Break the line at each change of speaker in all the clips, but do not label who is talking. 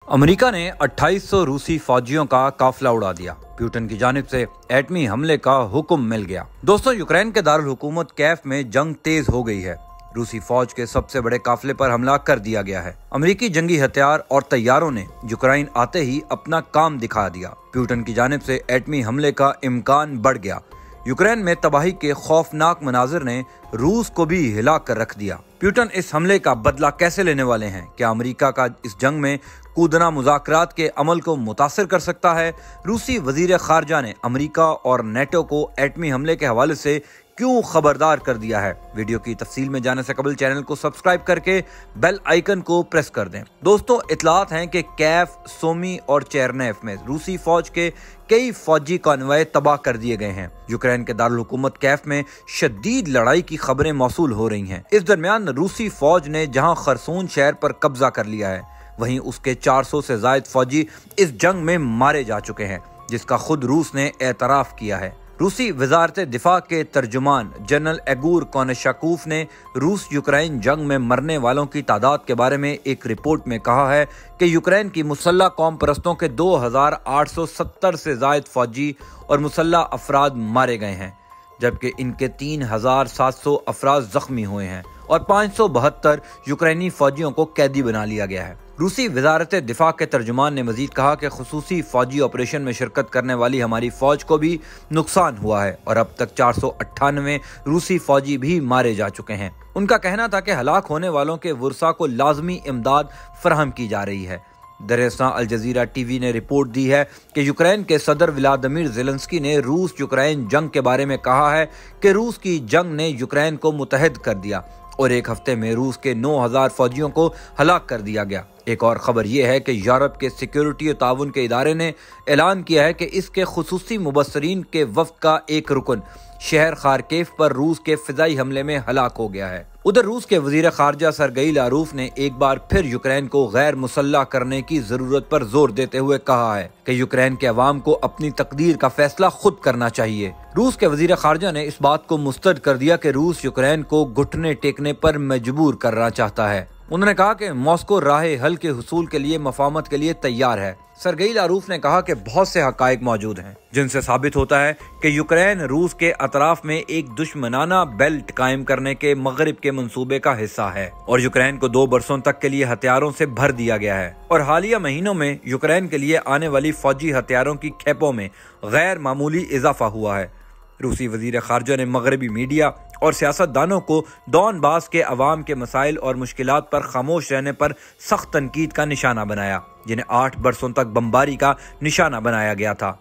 America ने 2800 रूसी फौजियों का काफिला उड़ा दिया। पुतिन की जानिब से एटमी हमले का हुक्म मिल गया। दोस्तों, यूक्रेन के दारुल हुकूमत कैफ में जंग तेज हो गई है। रूसी फौज के सबसे बड़े काफिले पर हमला कर दिया गया है। अमेरिकी जंगी हथियार और तैयारों ने यूक्रेन आते ही अपना काम दिखा दिया। पुतिन की जानिब से एटमी हमले का इम्कान बढ़ गया। यूक्रेन में तबाही के खौफनाक मनाजिर ने रूस को भी हिला कर रख दिया। पुतिन इस हमले का बदला कैसे लेने वाले हैं? क्या अमेरिका का इस जंग में कूदना मुज़ाकरात के अमल को मुतासिर कर सकता है? रूसी वजीर खारजा ने अमेरिका और नेटो को एटमी हमले के हवाले से क्यों खबरदार कर दिया है? वीडियो की तफसील में जाने से कबल चैनल को सब्सक्राइब करके बेल आइकन को प्रेस कर दें। दोस्तों, इतलात हैं कि कैफ, सोमी और चेरनेफ में रूसी फौज के कई फौजी कॉन्वॉय तबाह कर दिए गए हैं। यूक्रेन के दारुल हुकूमत कैफ में शदीद लड़ाई की खबरें मौसूल हो रही हैं। इस दरमियान रूसी फौज ने जहां खरसून शहर पर कब्जा कर लिया है, वहीं उसके 400 से जायद फौजी इस जंग में मारे जा चुके हैं, जिसका खुद रूस ने एतराफ किया है। रूसी वजारत दिफा के तर्जुमान जनरल एगूर कोनेशाकूफ ने रूस यूक्रेन जंग में मरने वालों की तादाद के बारे में एक रिपोर्ट में कहा है कि यूक्रेन की मुसल्ला कौम परस्तों के 2870 से जायद फौजी और मुसल्ला अफराद मारे गए हैं, जबकि इनके 3700 अफराद जख्मी हुए हैं और 572 यूक्रेनी फौजियों को कैदी बना लिया गया है। रूसी वजारत दिफा के तर्जुमान ने मजीद कहा कि खुसूसी फौजी ऑपरेशन में शिरकत करने वाली हमारी फौज को भी नुकसान हुआ है और अब तक 498 रूसी फौजी भी मारे जा चुके हैं। उनका कहना था कि हलाक होने वालों के वर्सा को लाजमी इमदाद फराहम की जा रही है। दरअसल अल जजीरा टीवी ने रिपोर्ट दी है कि यूक्रेन के सदर व्लादिमीर ज़ेलेंस्की ने रूस यूक्रेन जंग के बारे में कहा है कि रूस की जंग ने यूक्रेन को मुतहद कर दिया और एक हफ्ते में रूस के 9000 फौजियों को हलाक कर दिया गया। एक और खबर यह है कि यूरोप के सिक्योरिटी और ताउन के इदारे ने ऐलान किया है कि इसके खुसूसी मुबस्सरीन के वफ्द का एक रुकन शहर खारकेफ पर रूस के फिजाई हमले में हलाक हो गया है। उधर रूस के वजीर खारजा सरगई लारूफ ने एक बार फिर यूक्रेन को गैर मुसल्लह करने की जरूरत पर जोर देते हुए कहा है कि यूक्रेन के अवाम को अपनी तकदीर का फैसला खुद करना चाहिए। रूस के वजीर खारजा ने इस बात को मुस्तरद कर दिया कि रूस यूक्रेन को घुटने टेकने पर मजबूर करना चाहता है। उन्होंने कहा कि मॉस्को राह हल के हुसूल के लिए मफाहमत के लिए तैयार है। सरगई लारूफ ने कहा कि बहुत से हकायक मौजूद हैं जिनसे साबित होता है कि यूक्रेन रूस के अतराफ में एक दुश्मनाना बेल्ट कायम करने के मगरिब के मंसूबे का हिस्सा है और यूक्रेन को 2 बरसों तक के लिए हथियारों से भर दिया गया है और हालिया महीनों में यूक्रेन के लिए आने वाली फौजी हथियारों की खेपों में गैर मामूली इजाफा हुआ है। रूसी वजीर खारजा ने मगरबी मीडिया और सियासतदानों को डॉनबास के अवाम के मसाइल और मुश्किलात पर खामोश रहने पर सख्त तनकीद का निशाना बनाया, जिन्हें 8 बरसों तक बमबारी का निशाना बनाया गया था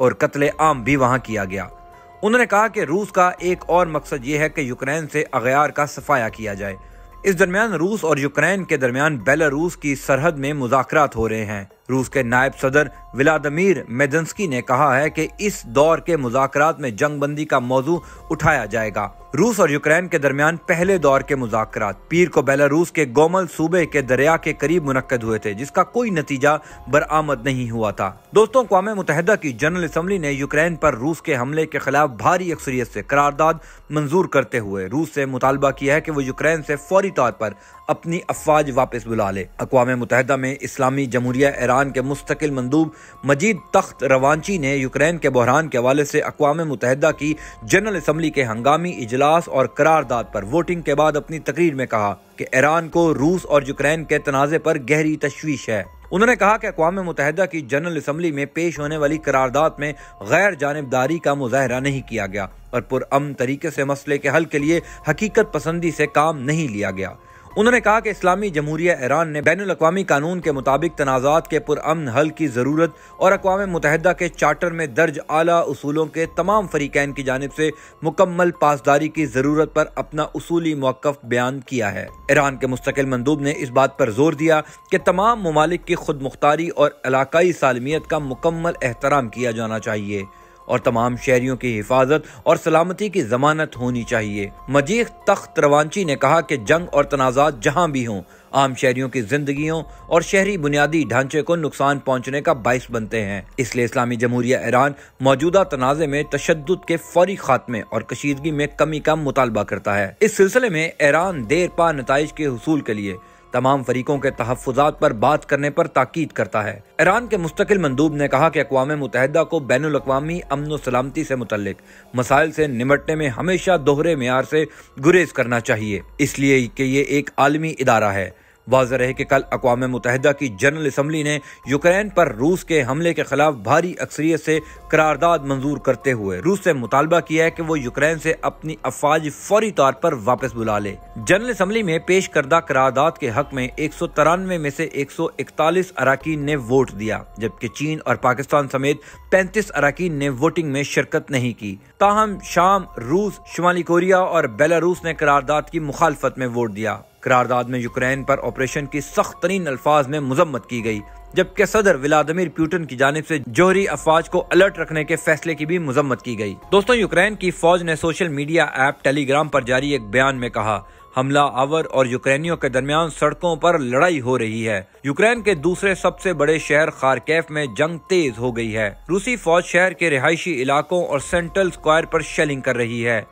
और कत्ले आम भी वहां किया गया। उन्होंने कहा कि रूस का एक और मकसद ये है कि यूक्रेन से अगयार का सफाया किया जाए। इस दरमियान रूस और यूक्रेन के दरमियान बेलारूस की सरहद में मुज़ाकरात हो रहे हैं। रूस के नायब सदर व्लादिमीर मेदिंस्की ने कहा है कि इस दौर के मुज़ाकरात में जंगबंदी का मौजू उठाया जाएगा। रूस और यूक्रेन के दरमियान पहले दौर के मुज़ाकरात पीर को बेलारूस के गोमल सूबे के दरिया के करीब मुनक्कद हुए थे, जिसका कोई नतीजा बरामद नहीं हुआ था। दोस्तों, अक़वाम मुत्तहिदा की जनरल असम्बली ने यूक्रेन पर रूस के हमले के खिलाफ भारी अक्सरियत से करारदाद मंजूर करते हुए रूस से मुतालबा किया है कि वो यूक्रेन से फौरी तौर पर अपनी अफवाज वापस बुला ले। अक़वाम मुत्तहिदा में इस्लामी जमहूरिया ईरान के मुस्तकिल मंदूब मजीद तख्त रवांची ने यूक्रेन के बहरान के हवाले से अक़वाम मुत्तहिदा की जनरल असम्बली के हंगामी इजलास और करारदाद पर वोटिंग के बाद अपनी तकरीर में कहा कि ईरान को रूस और यूक्रेन के तनाज़े पर गहरी तशवीश है। उन्होंने कहा कि अक़वाम मुत्तहिदा की जनरल असम्बली में पेश होने वाली करारदाद में गैर जानिबदारी का मुज़ाहरा नहीं किया गया और पुरअमन तरीके से मसले के हल के लिए हकीकत पसंदी से काम नहीं लिया गया। उन्होंने कहा कि इस्लामी जमहूरिया ईरान ने बैनुल अक़वामी कानून के मुताबिक तनाज़ात के पुरअमन हल की ज़रूरत और अक़वाम मुत्तहिदा के चार्टर में दर्ज आला उसूलों के तमाम फ़रीक़ैन की जानिब से मुकम्मल पासदारी की ज़रूरत पर अपना उसूली मौक़िफ़ बयान किया है। ईरान के मुस्तकिल मंदूब ने इस बात पर जोर दिया कि तमाम ममालिक की खुद मुख्तारी और इलाकाई सालमियत का मुकम्मल एहतराम किया जाना चाहिए और तमाम शहरियों की हिफाजत और सलामती की जमानत होनी चाहिए। मजीद तख्त रवांची ने कहा कि जंग और तनाज़ात जहां भी हों, आम शहरियों की जिंदगियों और शहरी बुनियादी ढांचे को नुकसान पहुंचने का बाइस बनते हैं। इसलिए इस्लामी जमहूरिया ईरान मौजूदा तनाज़े में तशद्दुद के फौरी खात्मे और कशीदगी में कमी का मुतालबा करता है। इस सिलसिले में ईरान देर पा नताइज के हुसूल के लिए तमाम फरीकों के तहफ़्फ़ुज़ात पर बात करने पर ताकीद करता है। ईरान के मुस्तकिल मंदूब ने कहा कि अक़वाम मुत्तहिदा को बैनुल अक़वामी अमन व सलामती से मुतल्लिक मसाइल से निमटने में हमेशा दोहरे मेयार से गुरेज करना चाहिए, इसलिए कि ये एक आलमी इदारा है। वाज़ेह रहे कि कल अक़वाम मुत्तहिदा की जनरल असम्बली ने यूक्रेन पर रूस के हमले के खिलाफ भारी अक्सरियत से करारदाद मंजूर करते हुए रूस से मुतालबा किया है कि वो यूक्रेन से अपनी अफवाज फौरी तौर पर वापस बुला ले। जनरल असम्बली में पेश करदा करारदाद के हक में 193 में से 141 अराकीन ने वोट दिया, जबकि चीन और पाकिस्तान समेत 35 अराकीन ने वोटिंग में शिरकत नहीं की। ताहम शाम, रूस, शुमाली कोरिया और बेलारूस ने करारदाद की मुखालफत में वोट दिया। करारदाद में यूक्रेन पर ऑपरेशन की सख्त तरीन अल्फाज में मजम्मत की गई, जबकि सदर व्लादिमीर पुतिन की जानिब से जोहरी अफवाज को अलर्ट रखने के फैसले की भी मजम्मत की गई। दोस्तों, यूक्रेन की फौज ने सोशल मीडिया ऐप टेलीग्राम पर जारी एक बयान में कहा, हमला आवर और यूक्रेनियों के दरमियान सड़कों पर लड़ाई हो रही है। यूक्रेन के दूसरे सबसे बड़े शहर खारकेफ में जंग तेज हो गई है। रूसी फौज शहर के रिहायशी इलाकों और सेंट्रल स्क्वायर पर शेलिंग कर रही है।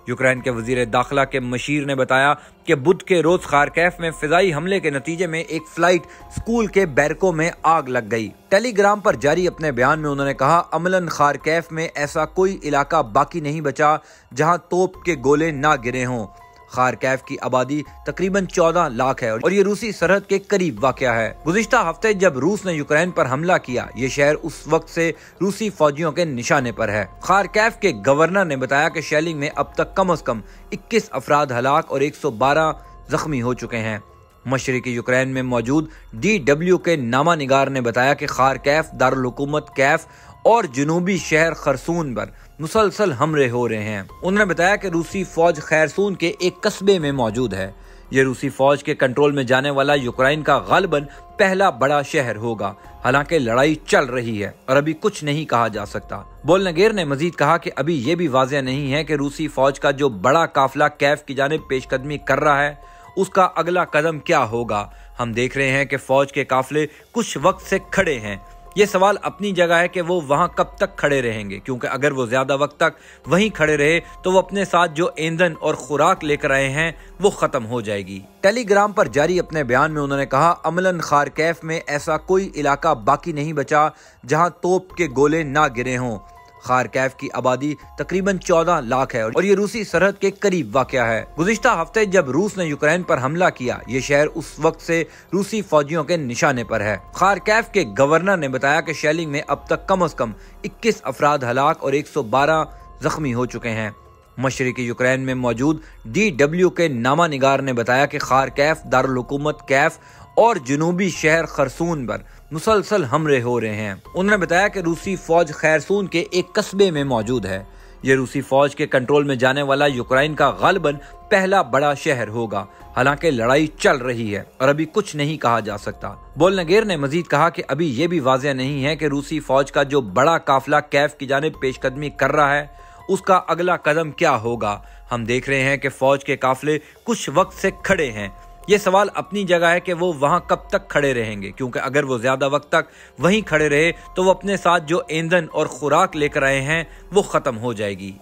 यूक्रेन के वजीर दाखिला के मशीर ने बताया कि बुध के रोज खारकेफ में फिजाई हमले के नतीजे में एक फ्लाइट स्कूल के बैरकों में आग लग गई। टेलीग्राम पर जारी अपने बयान में उन्होंने कहा, अमलन खारकेफ में ऐसा कोई इलाका बाकी नहीं बचा जहां तोप के गोले ना गिरे हों। खारकेफ की आबादी तकरीबन 14 लाख है और ये रूसी सरहद के करीब वाक़या है। गुज़िश्ता हफ्ते जब रूस ने यूक्रेन पर हमला किया, ये शहर उस वक्त से रूसी फौजियों के निशाने पर है। खारकेफ के गवर्नर ने बताया कि शेलिंग में अब तक कम से कम 21 अफराद हलाक और 112 जख्मी हो चुके हैं। मशरकी यूक्रेन में मौजूद DW के नामा निगार ने बताया कि खारकेफ, दारुल हुकूमत कैफ और जनूबी शहर खरसून पर मुसलसल हमले हो रहे हैं। उन्होंने बताया कि रूसी फौज खैरसून के एक कस्बे में मौजूद है। ये रूसी फौज के कंट्रोल में जाने वाला यूक्रेन का गालिबन पहला बड़ा शहर होगा। हालांकि लड़ाई चल रही है और अभी कुछ नहीं कहा जा सकता। बोलनगेर ने मजीद कहा कि अभी ये भी वाज़ेह नहीं है कि रूसी फौज का जो बड़ा काफिला कैफ की जानिब पेशकदमी कर रहा है, उसका अगला कदम क्या होगा। हम देख रहे हैं कि फौज के काफिले कुछ वक्त से खड़े हैं। ये सवाल अपनी जगह है कि वो वहाँ कब तक खड़े रहेंगे, क्योंकि अगर वो ज्यादा वक्त तक वहीं खड़े रहे तो वो अपने साथ जो ईंधन और खुराक लेकर आए हैं वो खत्म हो जाएगी। टेलीग्राम पर जारी अपने बयान में उन्होंने कहा, अमलन खारकेफ में ऐसा कोई इलाका बाकी नहीं बचा जहाँ तोप के गोले ना गिरे हों। खारकेफ की आबादी तकरीबन 14 लाख है और ये रूसी सरहद के करीब वाक़या है। गुज़िश्ता हफ्ते जब रूस ने यूक्रेन पर हमला किया, ये शहर उस वक्त से रूसी फौजियों के निशाने पर है। खारकेफ के गवर्नर ने बताया कि शेलिंग में अब तक कम से कम 21 अफराद हलाक और 112 जख्मी हो चुके हैं। मशरकी यूक्रेन में मौजूद DW के नामा निगार ने बताया कि खारकेफ, दारुल हुकूमत कैफ और जनूबी शहर खरसून पर मुसलसल हमले हो रहे हैं। उन्होंने बताया कि रूसी फौज खैरसून के एक कस्बे में मौजूद है। ये रूसी फौज के कंट्रोल में जाने वाला यूक्रेन का गालिबन पहला बड़ा शहर होगा। हालांकि लड़ाई चल रही है और अभी कुछ नहीं कहा जा सकता। बोलनगेर ने मजीद कहा कि अभी ये भी वाज़ेह नहीं है कि रूसी फौज का जो बड़ा काफिला कैफ की जानिब पेशकदमी कर रहा है, उसका अगला कदम क्या होगा। हम देख रहे हैं कि फौज के काफिले कुछ वक्त से खड़े हैं। ये सवाल अपनी जगह है कि वो वहाँ कब तक खड़े रहेंगे, क्योंकि अगर वो ज्यादा वक्त तक वहीं खड़े रहे तो वो अपने साथ जो ईंधन और खुराक लेकर आए हैं वो खत्म हो जाएगी।